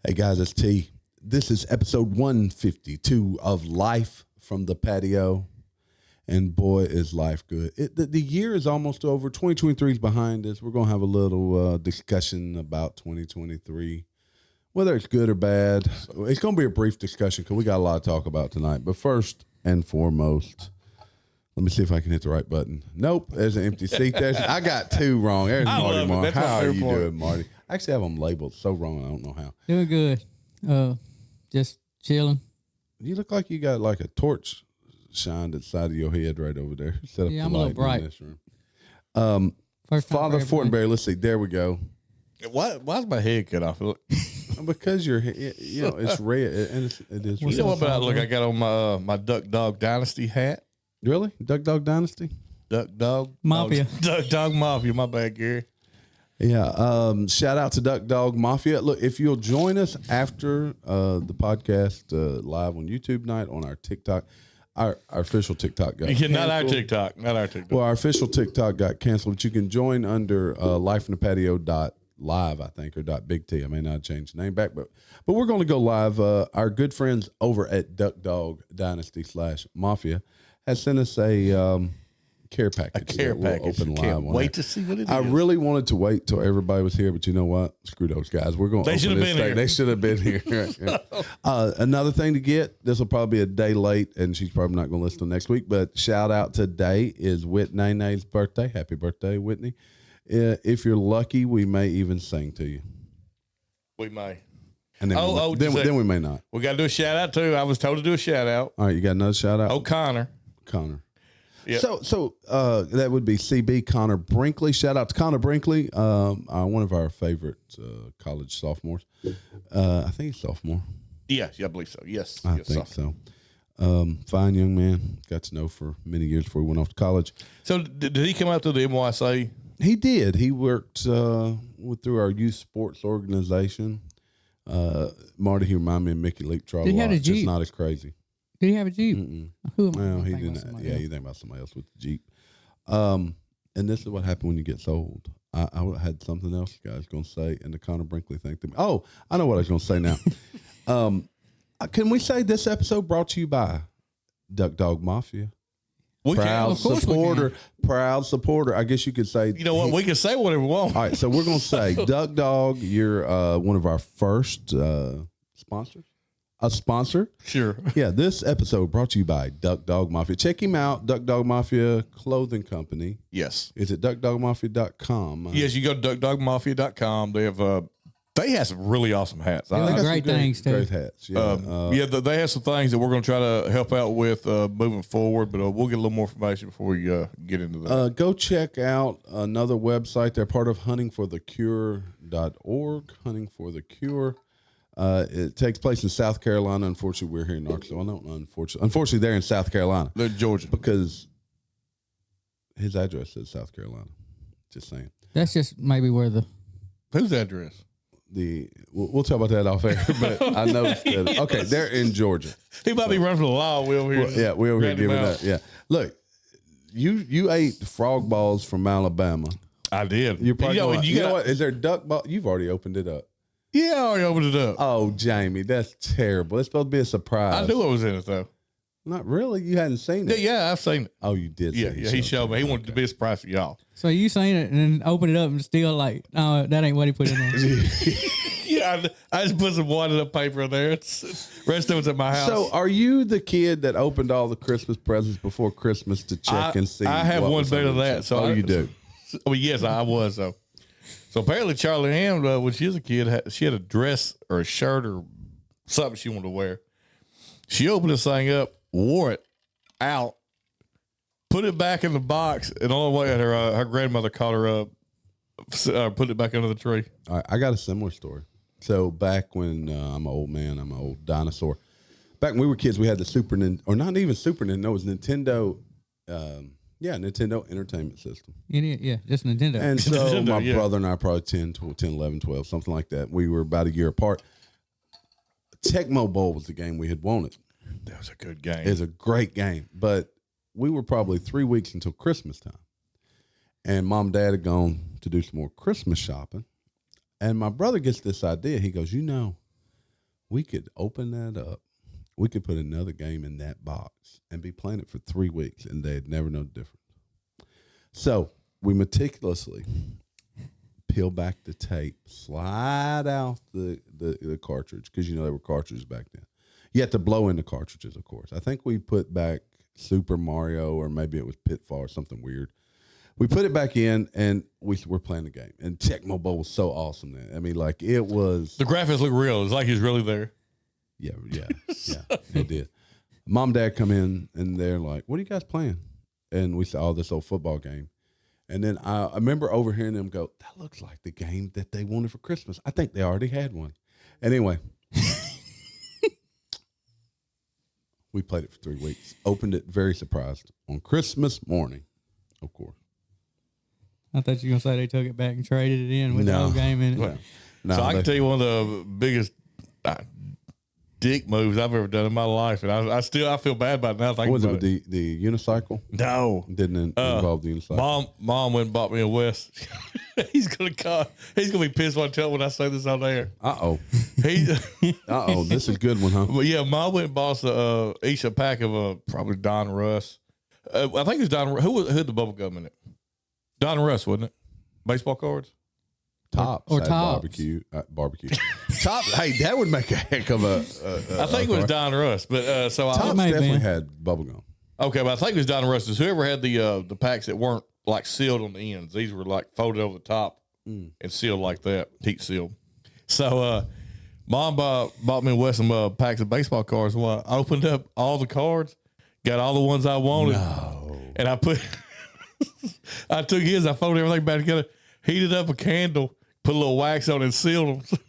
Hey guys, it's T. This is episode 152 of Life from the Patio. And boy, is life good. The year is almost over. 2023 is behind us. We're going to have a little discussion about 2023, whether it's good or bad. It's going to be a brief discussion because we got a lot to talk about tonight. But first and foremost, let me see if I can hit the right button. Nope, there's an empty seat there. I got two wrong. There's Marty. Marty. How are you doing, Marty? I actually have them labeled so wrong, I don't know how. Doing good. Just chilling. You look like you got like a torch shined at the side of your head right over there. Set up Yeah, the I'm a little light bright. in this room. Father Fortenberry, let's see. There we go. Why's my head cut off? Look. Because your head, it's red. And it is red. You know what about look? I got on my Duck Dog Dynasty hat. Really? Duck Dog Dynasty? Duck Dog Mafia. Duck Dog Mafia. My bad, Gary. Yeah. Shout out to Duck Dog Mafia. Look, if you'll join us after the podcast live on YouTube night on our TikTok, our official TikTok got canceled. Not our TikTok. Well, our official TikTok got canceled, but you can join under lifeinthepatio.live, I think, or .big T. I may not change the name back, but we're going to go live. Our good friends over at Duck Dog Dynasty /Mafia has sent us a care package. A care package. Open live. Can't wait to see what it is. I really wanted to wait till everybody was here, but you know what? Screw those guys. We're going to open this thing. They should have been here. Another thing to get, this will probably be a day late, and she's probably not going to listen till next week, but shout out today is Whitney's birthday. Happy birthday, Whitney. If you're lucky, we may even sing to you. We may. And then, then we may not. We got to do a shout out too. I was told to do a shout out. All right, you got another shout out? Connor. Yep. So that would be CB Connor Brinkley. Shout out to Connor Brinkley, one of our favorite college sophomores. I think he's sophomore. Yeah, I believe so. Yes, I think so. Fine young man. Got to know for many years before he went off to college. So did he come out to the NYC? He did. He worked through our youth sports organization. Marty, he reminded me of Mickey Leap Trot. He had a Jeep. Just not as crazy. Did he have a Jeep? Who am I? Well, he didn't. Yeah, you think about somebody else with the Jeep. And this is what happened when you get sold. I had something else I was going to say, and the Connor Brinkley thing to me. Oh, I know what I was going to say now. Can we say this episode brought to you by Duck Dog Mafia? Proud supporter. I guess you could say. You know what? We can say whatever we want. All right, so we're going to say, Duck Dog, you're one of our first sponsors. A sponsor? Sure. Yeah, this episode brought to you by Duck Dog Mafia. Check him out, Duck Dog Mafia Clothing Company. Yes. Is it duckdogmafia.com? Yes, you go to duckdogmafia.com. They have some really awesome hats. Great things, too. Great hats, yeah. They have some things that we're going to try to help out with moving forward, but we'll get a little more information before we get into that. Go check out another website. They're part of huntingforthecure.org, Hunting for the Cure. It takes place in South Carolina. Unfortunately, we're here in Arkansas. Unfortunately, they're in South Carolina. They're Georgia. Because his address says South Carolina. Just saying. That's just maybe where Whose address? We'll talk about that off air, but I know okay, they're in Georgia. He might be running for the law. We over here. We over here giving that. Yeah. Look, you ate frog balls from Alabama. I did. You're probably you know what? Is there duck ball? You've already opened it up. Yeah, I already opened it up. Oh, Jamie, that's terrible. It's supposed to be a surprise. I knew what was in it, though. Not really. You hadn't seen it. Yeah, I've seen it. Oh, you did. Yeah, he showed me. He wanted to be a surprise for y'all. So you seen it and then open it up and still like, no, that ain't what he put in there. Yeah, I just put some wadded up paper in there. Rest of it's at my house. So, are you the kid that opened all the Christmas presents before Christmas to check and see? I have one better than that. So you do. Yes, I was. So apparently, Charlie Ann, when she was a kid, she had a dress or a shirt or something she wanted to wear. She opened this thing up, wore it out, put it back in the box, and on the way, her grandmother caught her up, put it back under the tree. All right, I got a similar story. So back when I'm an old man, I'm an old dinosaur. Back when we were kids, we had the Super Nintendo, or not even Super Nintendo, it was Nintendo. Nintendo Entertainment System. Yeah, just Nintendo. And so my brother and I, probably 10, 11, 12, something like that. We were about a year apart. Tecmo Bowl was the game we had wanted. That was a good game. It was a great game. But we were probably 3 weeks until Christmas time. And Mom and Dad had gone to do some more Christmas shopping. And my brother gets this idea. He goes, we could open that up. We could put another game in that box and be playing it for 3 weeks, and they'd never know the difference. So we meticulously peel back the tape, slide out the cartridge, because they were cartridges back then. You had to blow in the cartridges, of course. I think we put back Super Mario, or maybe it was Pitfall or something weird. We put it back in, and we were playing the game. And Tecmo Bowl was so awesome then. I mean, like, it was. The graphics look real. It's like he's really there. Yeah, it did. Mom, Dad come in, and they're like, "What are you guys playing?" And we said, "Oh, this old football game." And then I remember overhearing them go, "That looks like the game that they wanted for Christmas. I think they already had one." Anyway, we played it for 3 weeks. Opened it very surprised on Christmas morning, of course. I thought you were going to say they took it back and traded it in with the whole game in it. No, so I can tell you one of the biggest dick moves I've ever done in my life, and I feel bad about it now. Was it the unicycle? No, didn't involve the unicycle. Mom went and bought me a West. He's gonna be pissed when I say this on air. This is a good one, huh? But yeah, Mom went and bought each a pack of probably Don Russ. I think it was Don. Who had the bubble gum in it? Don Russ, wasn't it? Baseball cards. Tops or had Tops. Barbecue. Tops. Hey, that would make a heck of a. I think it was Don Russ, but Tops definitely had bubblegum. Okay, but I think it was Don Russ. Whoever had the packs that weren't like sealed on the ends. These were like folded over the top and sealed like that, heat sealed. So Mom bought me some packs of baseball cards. Well, I opened up all the cards, got all the ones I wanted, and I put. I took his, I folded everything back together, heated up a candle, put a little wax on it, and sealed them.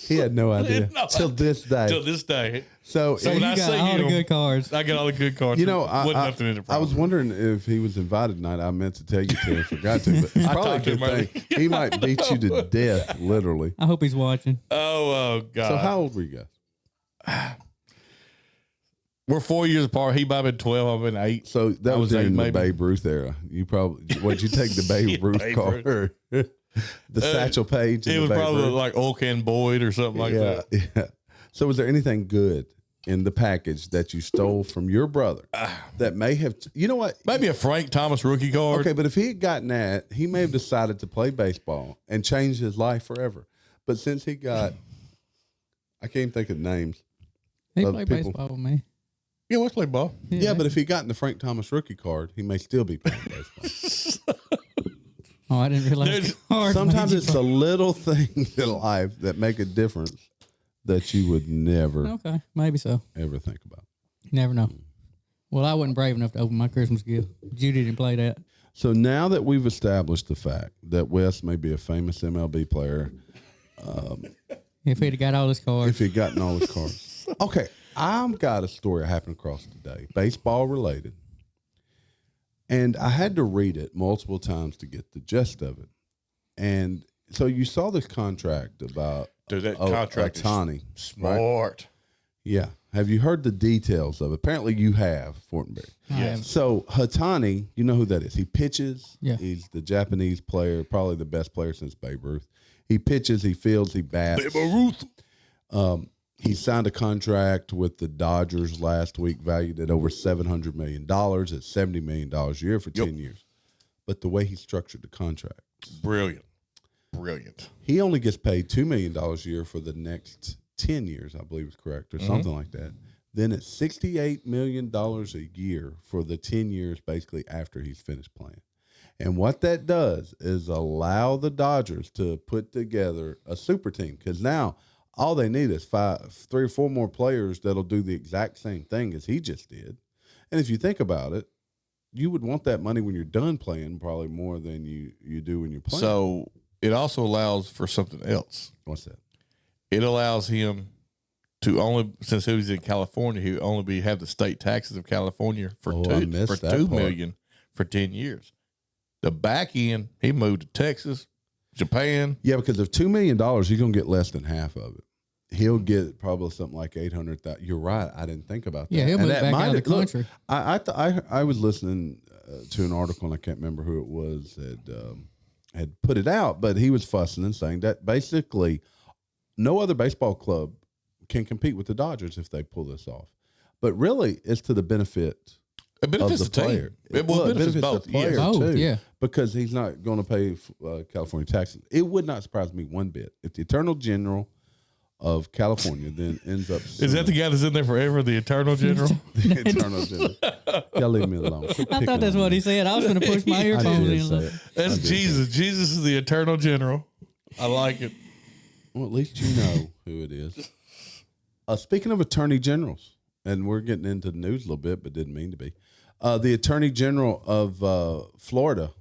He had no idea till this day. So when I got all the good cards. I got all the good cards. Wasn't nothing in the problem. I was wondering if he was invited tonight. I meant to tell you to, and forgot to, but probably a good thing. He might beat you to death, literally. I hope he's watching. Oh God! So how old were you guys? We're 4 years apart. He might have been 12. I've been 8. So that was in the Babe Ruth era. You probably would you take the Babe Ruth card, the Satchel Paige? It was probably like Old Can Boyd or something like that. Yeah. So was there anything good in the package that you stole from your brother that may have? You know what? Maybe a Frank Thomas rookie card. Okay, but if he had gotten that, he may have decided to play baseball and change his life forever. But since he got, I can't even think of names. He played baseball with me. Yeah, let's play ball. Yeah, but if he got in the Frank Thomas rookie card, he may still be playing baseball. Oh, I didn't realize. Sometimes it's the little things in life that make a difference that you would never, okay, maybe so, ever think about. You never know. Well, I wasn't brave enough to open my Christmas gift. Judy didn't play that. So now that we've established the fact that Wes may be a famous MLB player, if he'd have got all his cards, if he'd gotten all his cards, okay. I've got a story that happened across today, baseball related, and I had to read it multiple times to get the gist of it. And so you saw this contract about contract Ohtani, is smart. Right? Yeah. Have you heard the details of it? Apparently you have, Fortenberry. Yes. So Ohtani, you know who that is. He pitches. Yeah. He's the Japanese player, probably the best player since Babe Ruth. He pitches, he fields, he bats. Babe Ruth. He signed a contract with the Dodgers last week, valued at over $700 million, at $70 million a year for 10 years. But the way he structured the contract. Brilliant. He only gets paid $2 million a year for the next 10 years, I believe is correct, or something like that. Then it's $68 million a year for the 10 years basically after he's finished playing. And what that does is allow the Dodgers to put together a super team, because now – all they need is 3 or 4 more players that'll do the exact same thing as he just did. And if you think about it, you would want that money when you're done playing probably more than you do when you're playing. So it also allows for something else. What's that? It allows him to only, since he was in California, he would only have the state taxes of California for $2 million for 10 years. The back end, he moved to Texas, Japan. Yeah, because of $2 million, you're going to get less than half of it. He'll get probably something like 800,000. You're right. I didn't think about that. Yeah, he'll move back out of the country. I was listening to an article, and I can't remember who it was had put it out, but he was fussing and saying that basically no other baseball club can compete with the Dodgers if they pull this off. But really, it's to the benefit. It benefits of the the team. player. It will benefit both. the player Yes. too, Both, yeah. because he's not going to pay California taxes. It would not surprise me one bit if the Attorney General of California then ends up. Is that the guy that's in there forever, the Eternal General? the Attorney General? Y'all leave me alone. I thought that's what he said. I was going to push my earphones did in. say A it. little. That's Jesus. Jesus is the Eternal General. I like it. Well, at least you know who it is. Speaking of Attorney Generals, and we're getting into the news a little bit, but didn't mean to be. The Attorney General of Florida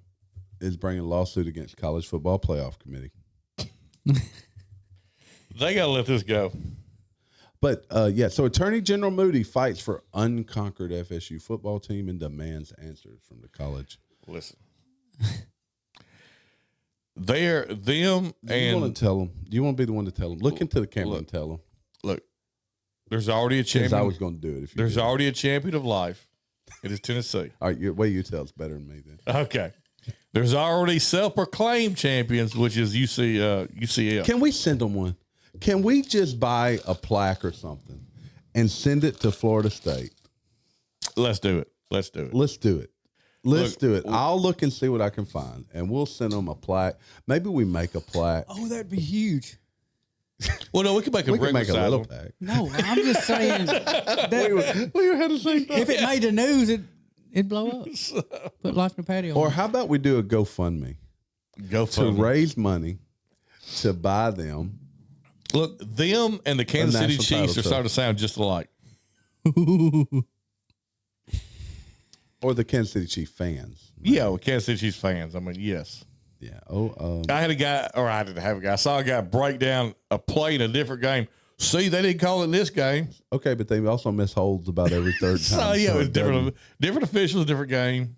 is bringing a lawsuit against College Football Playoff Committee. They got to let this go. But, so Attorney General Moody fights for unconquered FSU football team and demands answers from the college. Listen. Them Do you and want to tell them? Do you want to be the one to tell them? Look into the camera and tell them. look, there's already a Because champion. I was going to do it. If you There's did. already a champion of life. It is Tennessee. All right, way you tell it's better than me then. Okay. There's already self-proclaimed champions, which is UCL. Can we send them one? Can we just buy a plaque or something and send it to Florida State? Let's do it. Let's do it. Let's do it. Let's Look, do it. I'll look and see what I can find, and we'll send them a plaque. Maybe we make a plaque. Oh, that'd be huge. Well, no, we can make a We can make a regular little size one. plaque. No, I'm just saying that We had the same thing. if it made the news, it'd blow up. Put Life in the Patio. Or how about we do a GoFundMe Go to for it. raise money to buy them? Look, them and the Kansas City national Chiefs title are starting to sound just alike. Or the Kansas City Chief fans. Yeah, with Kansas City Chiefs fans. I mean, yes. Yeah. I had a guy, or I didn't have a guy. I saw a guy break down a play in a different game. See, they didn't call it this game. Okay, but they also miss holds about every third time. So, yeah, it was it doesn't- different officials, different game.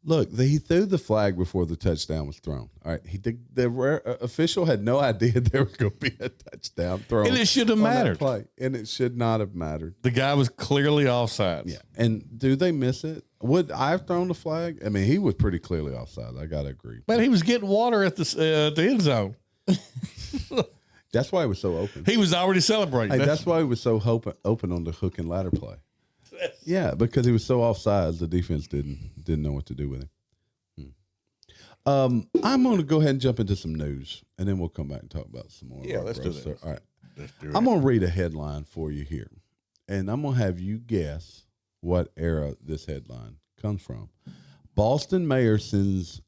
Look, he threw the flag before the touchdown was thrown. All right, the official had no idea there was going to be a touchdown thrown, And it should have on that mattered. play, and it should not have mattered. The guy was clearly offside. Yeah, and do they miss it? Would I have thrown the flag? I mean, he was pretty clearly offside. I got to agree. Man, he was getting water at the end zone. That's why he was so open. He was already celebrating. Hey, that's why he was so open on the hook and ladder play. Yeah, because he was so offside, the defense didn't know what to do with him. I'm going to go ahead and jump into some news, and then we'll come back and talk about some more. Yeah, of our let's do growth. that. All right, Let's do it. I'm going to read a headline for you here, and I'm going to have you guess what era this headline comes from. Boston mayor sends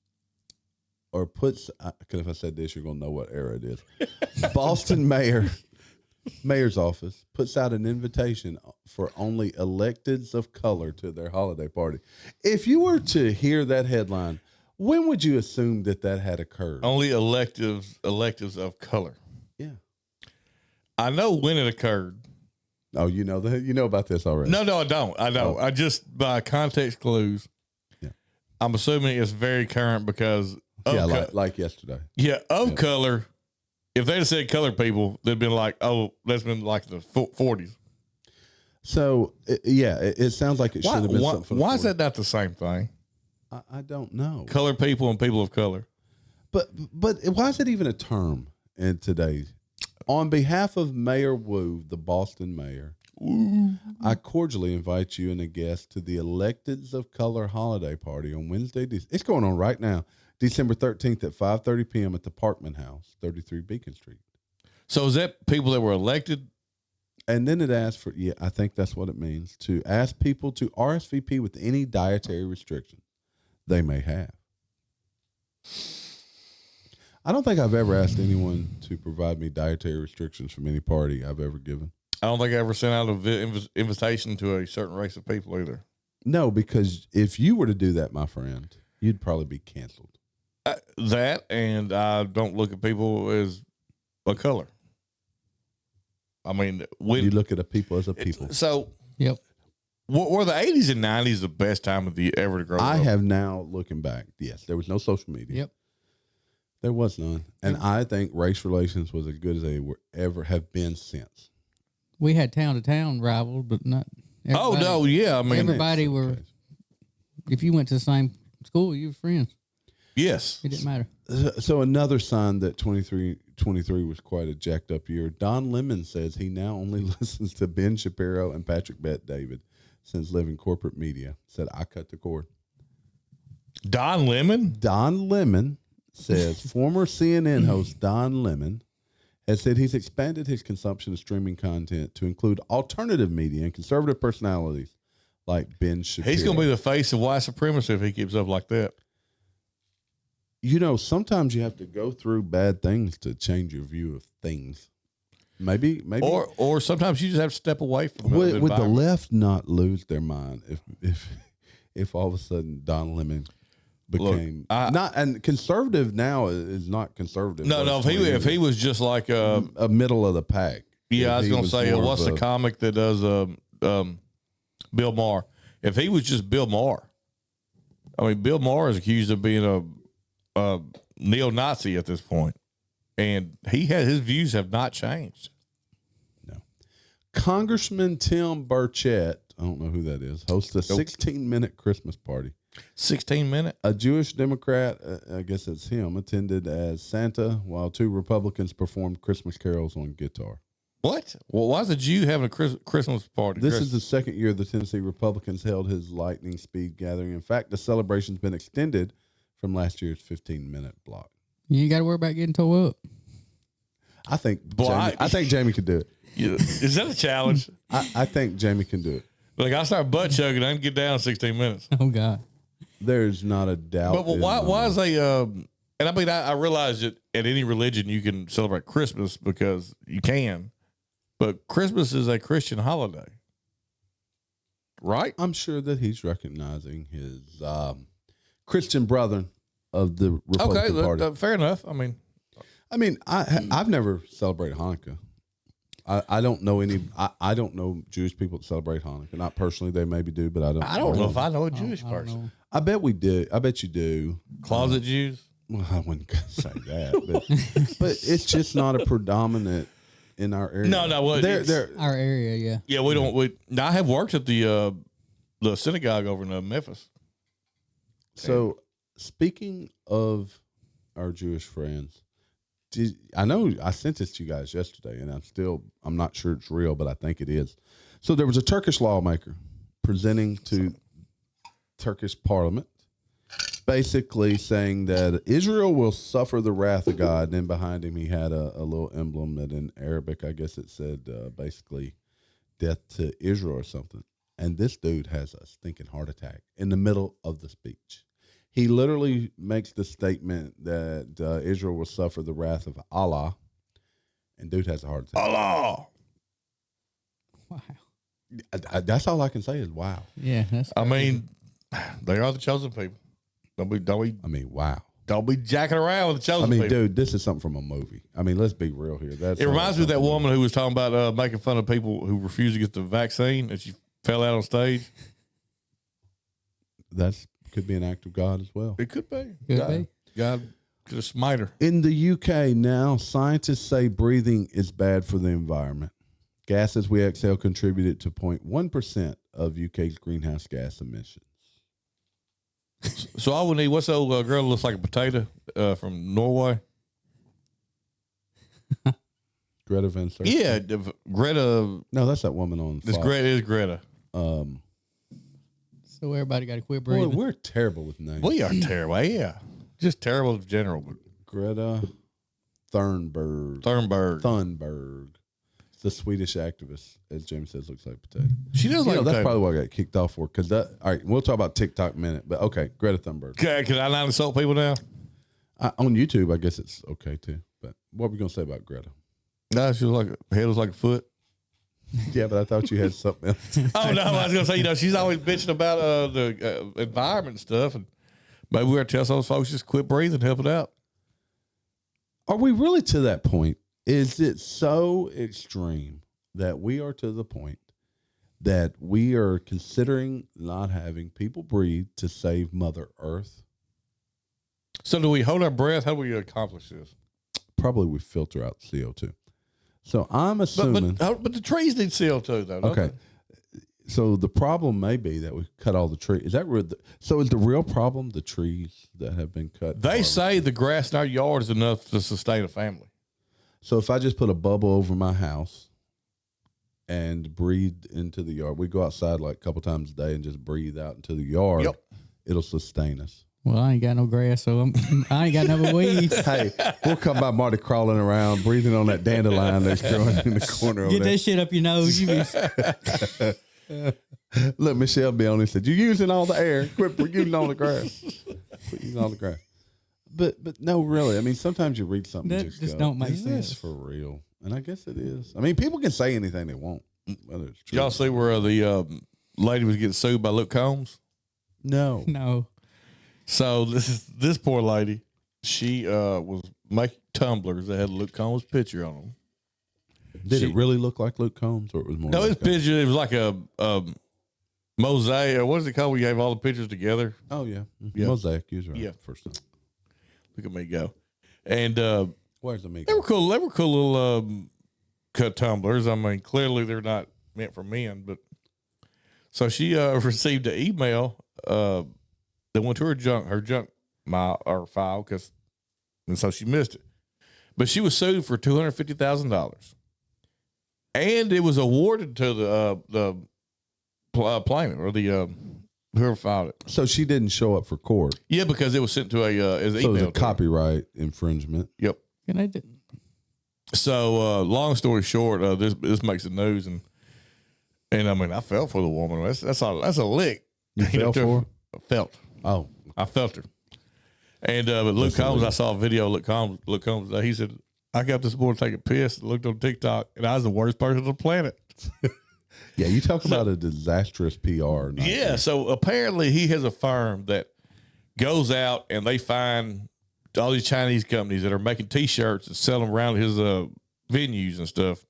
or puts, because if I said this, you're going to know what era it is. Boston mayor's office puts out an invitation for only electeds of color to their holiday party. If you were to hear that headline, when would you assume that had occurred? Only electives of color. Yeah. I know when it occurred. Oh, you know about this already. No, I don't. I know. I just by context clues. Yeah. I'm assuming it's very current because of like yesterday. color. If they'd have said colored people, they'd been like, oh, that's been like the 40s. So it sounds like it should have been something. Why is that not the same thing? I don't know. Colored people and people of color. But why is it even a term in today's? On behalf of Mayor Wu, the Boston mayor, I cordially invite you and a guest to the Electeds of Color holiday party on Wednesday. It's going on right now, December 13th at 5:30 p.m. at the Parkman House, 33 Beacon Street. So is that people that were elected? And then it asks for, I think that's what it means, to ask people to RSVP with any dietary restrictions they may have. I don't think I've ever asked anyone to provide me dietary restrictions from any party I've ever given. I don't think I ever sent out an invitation to a certain race of people either. No, because if you were to do that, my friend, you'd probably be canceled. That, and I don't look at people as a color. I mean, when You look at a people as a people. So, Yep. were the 80s and 90s the best time of the ever to grow I up? have now, looking back, yes, there was no social media. Yep. There was none. And I think race relations was as good as they ever have been since. We had town to town rivals, but not. Oh, no, yeah. I mean, Everybody were. If you went to the same school, you were friends. yes. It didn't matter. So another sign that 2023 was quite a jacked up year. Don Lemon says he now only listens to Ben Shapiro and Patrick Bet-David since leaving corporate media. Said, I cut the cord. Don Lemon? Don Lemon says former CNN host Don Lemon has said he's expanded his consumption of streaming content to include alternative media and conservative personalities like Ben Shapiro. He's going to be the face of white supremacy if he keeps up like that. You know, sometimes you have to go through bad things to change your view of things. Maybe, or sometimes you just have to step away from would the left not lose their mind if all of a sudden Don Lemon became not and conservative now is not conservative. No. If he was just like a middle of the pack. Yeah, I was going to say, what's the comic that does Bill Maher? If he was just Bill Maher, I mean, Bill Maher is accused of being a neo-Nazi at this point, and his views have not changed. No. Congressman Tim Burchett, I don't know who that is, hosts a 16-minute Christmas party. 16 minutes? A Jewish Democrat, I guess it's him, attended as Santa while two Republicans performed Christmas carols on guitar. What? Well, why is a Jew having a Christmas party? This is the second year the Tennessee Republicans held his lightning speed gathering. In fact, the celebration's been extended from last year's 15-minute block. You ain't got to worry about getting tore up. I think Jamie could do it. Is that a challenge? I think Jamie can do it. Like, I start butt chugging, I can get down in 16 minutes. Oh, God. There's not a doubt. But why is they, and I mean, I realize that at any religion you can celebrate Christmas because you can, but Christmas is a Christian holiday, right? I'm sure that he's recognizing his Christian brethren of the Republican Party. Fair enough. I mean, I've never celebrated Hanukkah. I don't know any. I don't know Jewish people that celebrate Hanukkah. Not personally, they maybe do, but I don't. I don't know if I know a Jewish person. I bet we do. I bet you do. Closet Jews. Well, I wouldn't say that, but it's just not a predominant in our area. No. Well, they're our area, yeah. Yeah, we don't. I have worked at the synagogue over in Memphis. So, speaking of our Jewish friends, I know I sent this to you guys yesterday, and I'm not sure it's real, but I think it is. So there was a Turkish lawmaker presenting to Turkish parliament, basically saying that Israel will suffer the wrath of God. And then behind him, he had a little emblem that in Arabic, I guess it said basically death to Israel or something. And this dude has a stinking heart attack in the middle of the speech. He literally makes the statement that Israel will suffer the wrath of Allah, and dude has a heart attack. Allah. Wow. That's all I can say is wow. Yeah, that's crazy. I mean, they are the chosen people. Wow. Don't be jacking around with the chosen people. Dude, this is something from a movie. I mean, let's be real here. It reminds me of that woman who was talking about making fun of people who refused to get the vaccine and she fell out on stage. That's could be an act of God as well. It could be. God could have smite her. In the UK now, scientists say breathing is bad for the environment. Gases we exhale contributed to 0.1% of UK's greenhouse gas emissions. So all we need, what's the old girl that looks like a potato from Norway? Greta Van Susteren. Yeah, Greta. No, that's that woman on Fox. It is Greta. So everybody got to quit breathing. Boy, we're terrible with names. We are terrible. Yeah, just terrible in general. But Greta Thunberg. The Swedish activist, as James says, looks like a potato. She does like that's probably what I got kicked off for. Because all right, we'll talk about TikTok in a minute. But okay, Greta Thunberg. Can I not insult people now? On YouTube, I guess it's okay too. But what were we gonna say about Greta? No, she was like head was like a foot. Yeah, but I thought you had something else. Oh no, I was gonna say she's always bitching about the environment and stuff, and maybe we're gonna tell some folks just quit breathing, help it out. Are we really to that point? Is it so extreme that we are to the point that we are considering not having people breathe to save Mother Earth? So do we hold our breath? How do we accomplish this? Probably we filter out CO2. So I'm assuming. But the trees need CO2 though. Okay. So the problem may be that we cut all the trees. Is that so? Is the real problem the trees that have been cut? They say the grass in our yard is enough to sustain a family. So if I just put a bubble over my house and breathe into the yard, we go outside like a couple times a day and just breathe out into the yard. Yep. It'll sustain us. Well, I ain't got no grass, so I ain't got no weeds. Hey, we'll come by Marty crawling around, breathing on that dandelion that's growing in the corner over Get there. that shit up your nose. You be, Look, Michelle be on and said, "You're using all the air. Quit using all the grass. Quit using all the grass." But no, really. I mean, sometimes you read something That and just go, don't make "Is this sense." for real?" And I guess it is. I mean, people can say anything they want, whether it's true. Y'all see where the lady was getting sued by Luke Combs? No. no. So this poor lady, she was making tumblers that had Luke Combs' picture on them. Did it really look like Luke Combs, or it was more? No, like his picture, it was like a mosaic. Or what is it called? We gave all the pictures together. Oh yeah, Yeah. mosaic. Usually, Yeah. First time. Look at me go. And Where's the meat? they were cool. They were cool little cut tumblers. I mean, clearly they're not meant for men, but so she received an email that went to her junk file and so she missed it. But she was sued for $250,000, and it was awarded to the plaintiff or the whoever filed it. So she didn't show up for court. Yeah, because it was sent to as an So it was email. a copyright infringement. Yep. Can I do? So long story short, this makes the news, and I mean I felt for the woman. That's a lick. You fell for her? I felt. Oh, I felt her. And but Luke Combs, I saw a video of Luke Combs. He said, I got this boy to take a piss, looked on TikTok, and I was the worst person on the planet. yeah. You talk about a disastrous PR. Yeah. So apparently he has a firm that goes out and they find all these Chinese companies that are making T-shirts and sell them around his venues and stuff,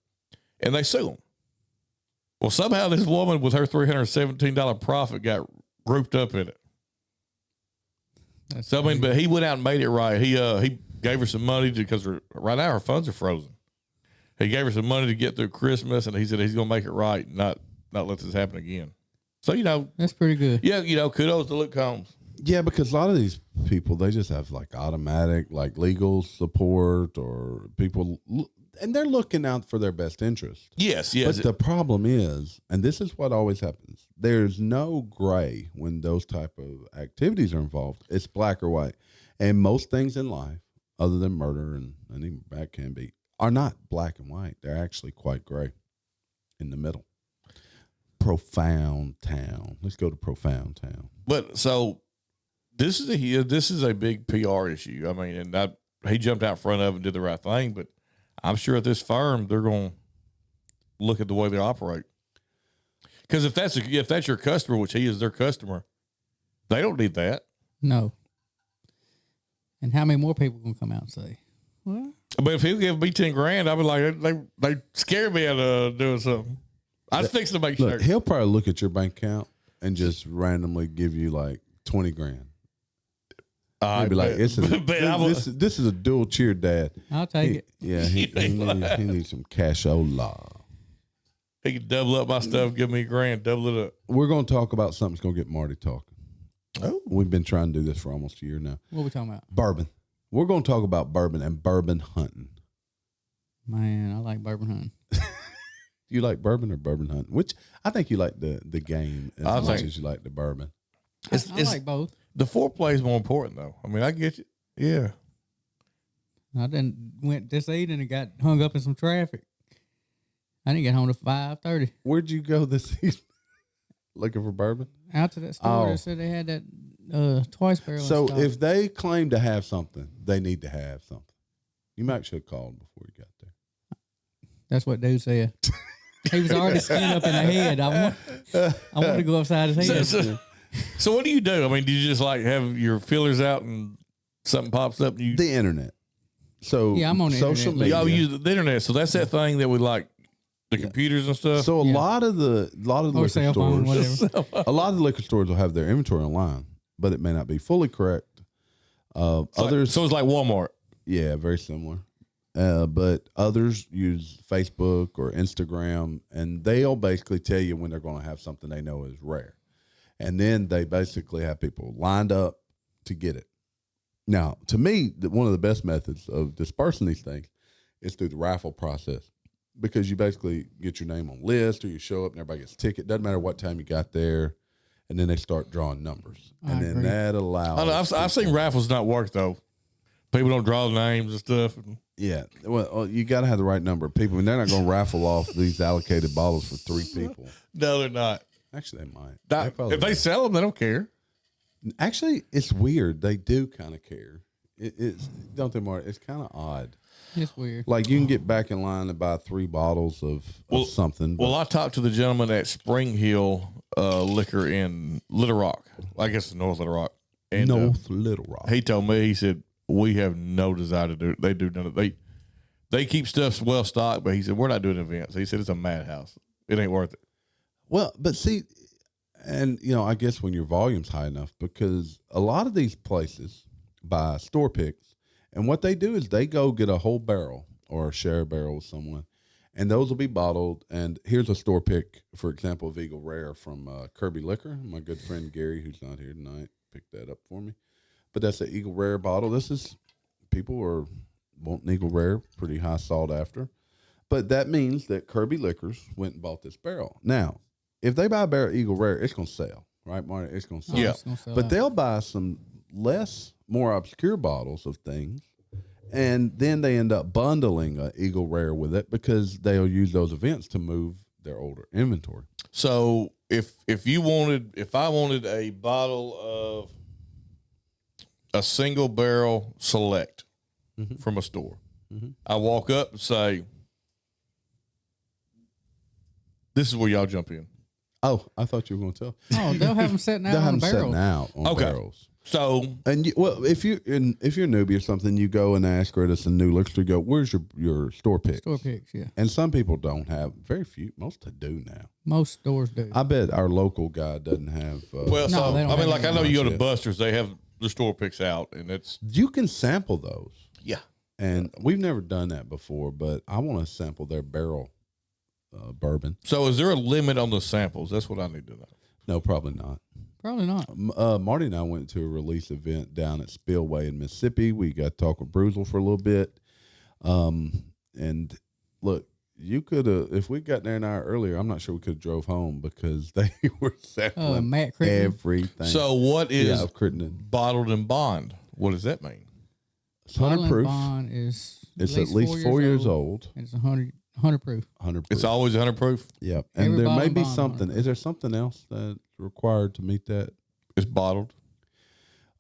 and they sue them. Well, somehow this woman with her $317 profit got grouped up in it. That's So I mean, but he went out and made it right. He gave her some money because right now her funds are frozen. He gave her some money to get through Christmas, and he said he's going to make it right, and not let this happen again. So that's pretty good. yeah, kudos to Luke Combs. Yeah, because a lot of these people, they just have like automatic, like legal support or people, and they're looking out for their best interest. Yes. But the problem is, and this is what always happens, there's no gray when those type of activities are involved. It's black or white. And most things in life, other than murder and even that can be, are not black and white. They're actually quite gray in the middle. Profound town. Let's go to Profound Town. But so this is a big PR issue. I mean, and he jumped out in front of it and did the right thing, but I'm sure at this firm they're going to look at the way they operate. Because if that's your customer, which he is their customer, they don't need that. No. And how many more people gonna come out and say, "Well, But if he'll give me $10,000, I'll be like, they scare me out of doing something. I was fixing to make Look, sure. he'll probably look at your bank account and just randomly give you like $20,000. He'll be like, this is a dual cheer dad. I'll take it." Yeah, he needs some cashola. He can double up my stuff, give me $1,000, double it up. We're going to talk about something that's going to get Marty talking. Oh. We've been trying to do this for almost a year now. What are we talking about? Bourbon. We're going to talk about bourbon and bourbon hunting. Man, I like bourbon hunting. Do you like bourbon or bourbon hunting? Which I think you like the game as much as you like the bourbon. I like both. The foreplay is more important, though. I mean, I get you. Yeah. I done went this evening and got hung up in some traffic. I didn't get home to 5:30. Where'd you go this evening? Looking for bourbon? Out to that store Oh. that said they had that twice barrel. So in stock. if they claim to have something, they need to have something. You might should have called before you got there. That's what dude said. He was already skinned up in the head. I want to go upside his head. So what do you do? I mean, do you just like have your feelers out and something pops up? And you The internet. So Yeah, I'm on the social internet. media. y'all use the internet. So that's that thing that we like the computers and stuff. So a Yeah. lot of the Or liquor cell phone, stores, whatever. a lot of the liquor stores will have their inventory online, but it may not be fully correct. Others, so it's like Walmart. yeah, very similar. But others use Facebook or Instagram, and they'll basically tell you when they're going to have something they know is rare. And then they basically have people lined up to get it. Now, to me, one of the best methods of dispersing these things is through the raffle process, because you basically get your name on list, or you show up and everybody gets a ticket. Doesn't matter what time you got there, and then they start drawing numbers, and then that allows. I know, I've seen raffles not work though. People don't draw names and stuff. Yeah, well, you got to have the right number of people, and they're not going to raffle off these allocated bottles for 3 people. No, they're not. Actually, they might. If they sell them, they don't care. Actually, it's weird. They do kind of care. It's don't they, Marty? It's kind of odd. It's weird. Like you can get back in line and buy 3 bottles of something. Well, I talked to the gentleman at Spring Hill Liquor in Little Rock. I guess it's North Little Rock. And, North Little Rock. He told me, he said, we have no desire to do it. They do none of it. They keep stuff well stocked, but he said, we're not doing events. He said, it's a madhouse. It ain't worth it. Well, but see, and I guess when your volume's high enough, because a lot of these places buy store picks, and what they do is they go get a whole barrel or share a barrel with someone, and those will be bottled. And here's a store pick, for example, of Eagle Rare from Kirby Liquor. My good friend Gary, who's not here tonight, picked that up for me. But that's an Eagle Rare bottle. This is, people are wanting Eagle Rare, pretty high sought after. But that means that Kirby Liquors went and bought this barrel. Now, if they buy a barrel of Eagle Rare, it's going to sell, right, Marty? It's going to sell. Yeah. It's gonna sell But out. they'll buy some more obscure bottles of things, and then they end up bundling an Eagle Rare with it, because they'll use those events to move their older inventory. So if I wanted a bottle of a single barrel select from a store, I walk up and say, this is where y'all jump in. Oh, I thought you were going to tell. Oh, they'll have them setting out They'll have on them the barrel. setting out on barrels. So, And if you're a newbie or something, you go and ask her, it's a new liquor store, you go, where's your store picks? Store picks, yeah. And some people don't have, very few, most do now. Most stores do. I bet our local guy doesn't have. well, No, so they don't I mean, have like I any know you go to shit. Buster's, they have the store picks out, and it's You can sample those. yeah. And we've never done that before, but I want to sample their barrel bourbon. So, is there a limit on the samples? That's what I need to know. No, probably not. Probably not. Marty and I went to a release event down at Spillway in Mississippi. We got to talk with Bruzel for a little bit. And look, you could have, if we got there an hour earlier, I'm not sure we could have drove home, because they were sampling Matt Crittenden. everything. So, what is of Crittenden. bottled and bond? What does that mean? It's 100 Bottle and proof. bond is It's at least 4 years old. And it's 100 proof. 100 proof. It's always 100 proof. Yep. And Every there bottle may and be bond something. 100 Is there something else that's required to meet that? It's bottled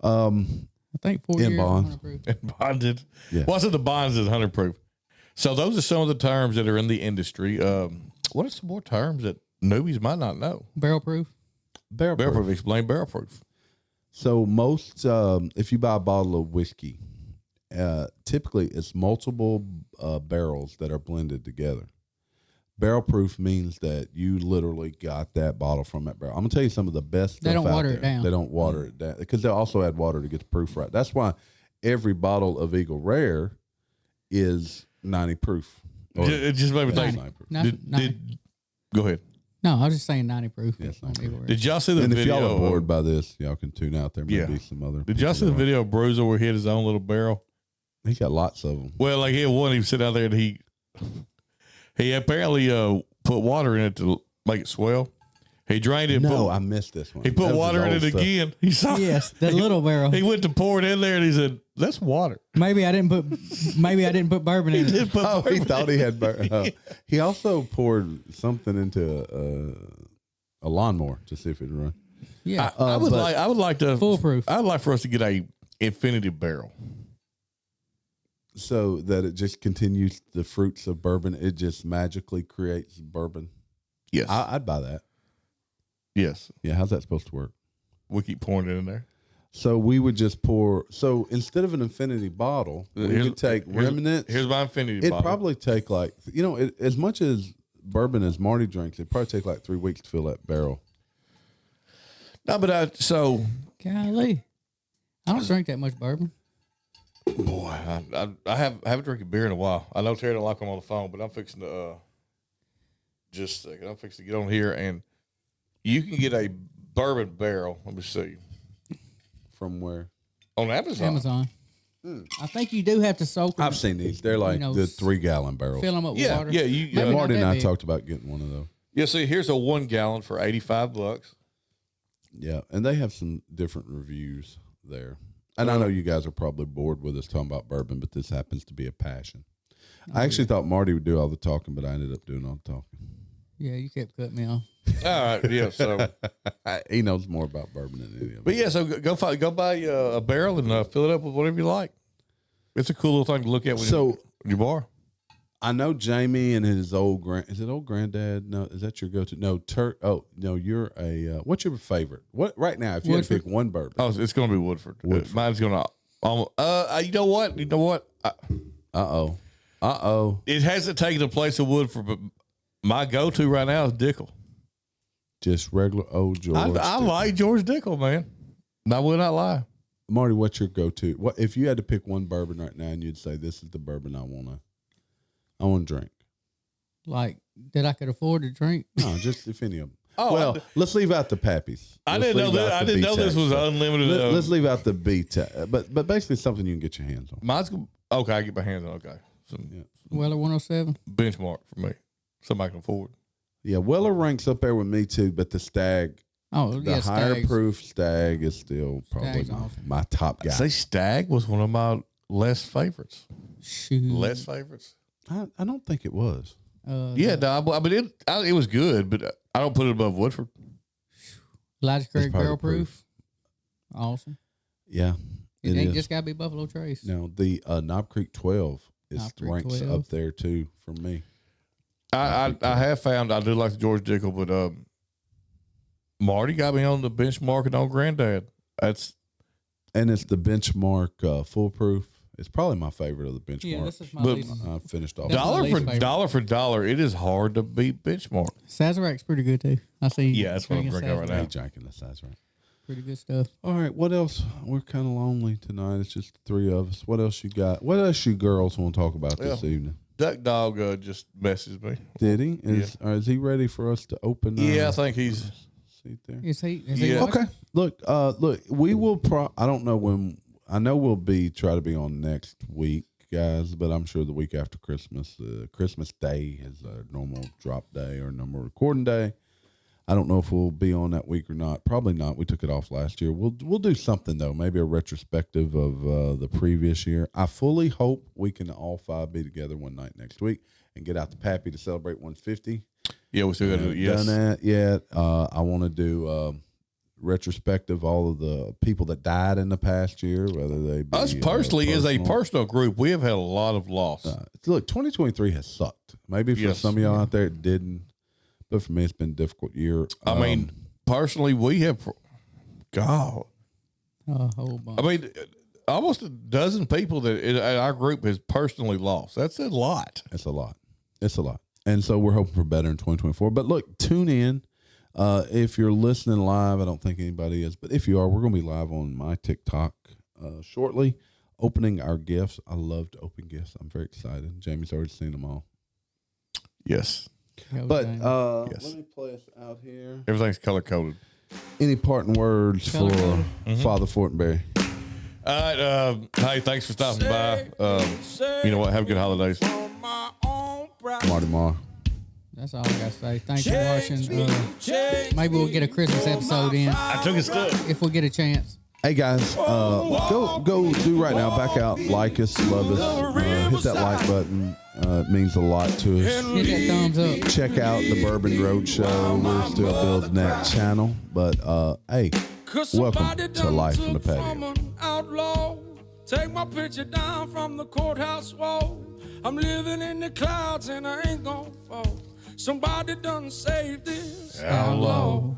I think 4 In years. bond. 100 proof. and bonded. Yeah. Well, I said the bonds is 100 proof. So those are some of the terms that are in the industry. What are some more terms that newbies might not know? Barrel proof. Barrel Barrel proof. proof. Explain barrel proof. So most, if you buy a bottle of whiskey, typically it's multiple barrels that are blended together. Barrel proof means that you literally got that bottle from that barrel. I'm gonna tell you some of the best stuff They don't out water there. it down. They don't water it down, because they also add water to get the proof right. That's why every bottle of Eagle Rare is 90 proof. Or- It just made me think. 90 proof. Not, Go ahead. no, I was just saying 90 proof. Yes, on 90 Eagle Rare. Did y'all see the And if video? y'all are bored by this, y'all can tune out. There may Yeah. be some other. Did y'all see the people video of Bruiser where he had his own little barrel? that- He got lots of them. Well, like he had one, he was sitting out there and he apparently put water in it to make it swell. He drained it. No, I missed this one. He put That was water in his it old stuff. again. He saw. Yes, the little barrel. He went to pour it in there and he said, "That's water." Maybe I didn't put bourbon in it. Oh, he thought he had. He also poured something into a lawnmower to see if it'd run. Yeah. I would like to Foolproof. I'd like for us to get a infinity barrel. So that it just continues the fruits of bourbon. It just magically creates bourbon. Yes. I'd buy that. Yes. Yeah, how's that supposed to work? We keep pouring it in there. So we would just pour. So instead of an infinity bottle, we would take remnants. Here's my infinity It'd bottle. probably take like, as much as bourbon as Marty drinks, it'd probably take like 3 weeks to fill that barrel. No, but Golly. I don't drink that much bourbon. boy, I haven't drinking beer in a while. I know Terry don't like them on the phone, but I'm fixing to just a second. I'm fixing to get on here, and you can get a bourbon barrel. Let me see From where? on Amazon. Amazon. I think you do have to soak them. I've seen these. They're like the 3-gallon barrels. Fill them up with Yeah, water. yeah. Maybe Marty not and that I big. talked about getting one of those. Yeah, see, here's a 1 gallon for $85. Yeah, and they have some different reviews there. And I know you guys are probably bored with us talking about bourbon, but this happens to be a passion. I actually thought Marty would do all the talking, but I ended up doing all the talking. Yeah, you kept cutting me off. All right, yeah. So, He knows more about bourbon than any of us. but yeah, so go buy a barrel and fill it up with whatever you like. It's a cool little thing to look at when you bar. I know Jamie and his old is it old granddad? No, is that your go-to? No, Oh, no, you're a. What's your favorite? What right now? If you had to pick one bourbon, Oh, it's going to be Woodford. Mine's going to. You know what? It hasn't taken the place of Woodford, but my go-to right now is Dickel. just regular old George. I like George Dickel, man. I will not lie. Marty, what's your go-to? What if you had to pick one bourbon right now and you'd say this is the bourbon I want to drink? Like that I could afford to drink. No, just if any of them. Oh, well, let's leave out the Pappies. I didn't know that. I didn't know this was unlimited. Let's leave out the B tag, but basically something you can get your hands on. Mine's okay. I get my hands on. Okay, Weller 107. benchmark for me. Somebody can afford. Yeah, Weller ranks up there with me too, but the Stag, the higher Stags. proof Stag is still probably Stag's awesome. my top guy. Say Stag was one of my less favorites. Shoot. Less favorites. I don't think it was. Yeah, no, I mean it was good, but I don't put it above Woodford. Elijah Craig probably barrel proof. Awesome. Yeah, It ain't is. just gotta be Buffalo Trace. No, the Knob Creek 12 Knob Creek ranks 12. up there too for me. I have found I do like the George Dickel, but Marty got me on the benchmark and on Granddad. And it's the Benchmark foolproof. It's probably my favorite of the Benchmark. Yeah, this is my But- least. I finished off. That's my dollar least for favorite. dollar for dollar. It is hard to beat benchmark. Sazerac's pretty good too. I see. you Yeah, that's what I'm drinking right Sazerac. now. Drinking the size right. Pretty good stuff. All right, what else? We're kind of lonely tonight. It's just the three of us. What else you got? What else you girls want to talk about this evening? Duck Dog just messaged me. Did he? Is he ready for us to open? Yeah, I think he's. Seat there. Is he? Yeah. Okay. Look. We will. I don't know when. I know we'll try to be on next week, guys. But I'm sure the week after Christmas, Christmas Day is our normal drop day or normal recording day. I don't know if we'll be on that week or not. Probably not. We took it off last year. We'll do something though. Maybe a retrospective of the previous year. I fully hope we can all five be together one night next week and get out the Pappy to celebrate 150. Yeah, we still got to do it. Yes. Done that yet? I want to do retrospective all of the people that died in the past year, whether they be Us personally, as a personal group, we have had a lot of loss. Look, 2023 has sucked. Maybe for Yes. some of y'all out there it didn't, but for me it's been a difficult year. I mean, personally, we have. God, A whole bunch. I mean, almost a dozen people that in our group has personally lost. That's a lot. It's a lot. It's a lot. And so we're hoping for better in 2024. But look, tune in. If you're listening live, I don't think anybody is, but if you are, we're going to be live on my TikTok shortly, opening our gifts. I love to open gifts. I'm very excited. Jamie's already seen them all. Yes, But Yes. let me play us out here. everything's color coded. Any parting words for Father Fortenberry? All right. Hey, thanks for stopping by. You know what? Have a good holidays. Marty Marr. That's all I gotta say. Thanks for watching. Maybe we'll get a Christmas episode in I took a step. if we get a chance. Hey guys, go do right now. Back out, like us, love us, hit that like button. It means a lot to us. Hit that thumbs up. Check out the Bourbon Road Show. We're still building that channel, but hey, welcome to Life from the Patio. Outlaw. Take my picture down from the courthouse wall. I'm living in the clouds and I ain't gonna fall. Somebody done saved this Outlaw.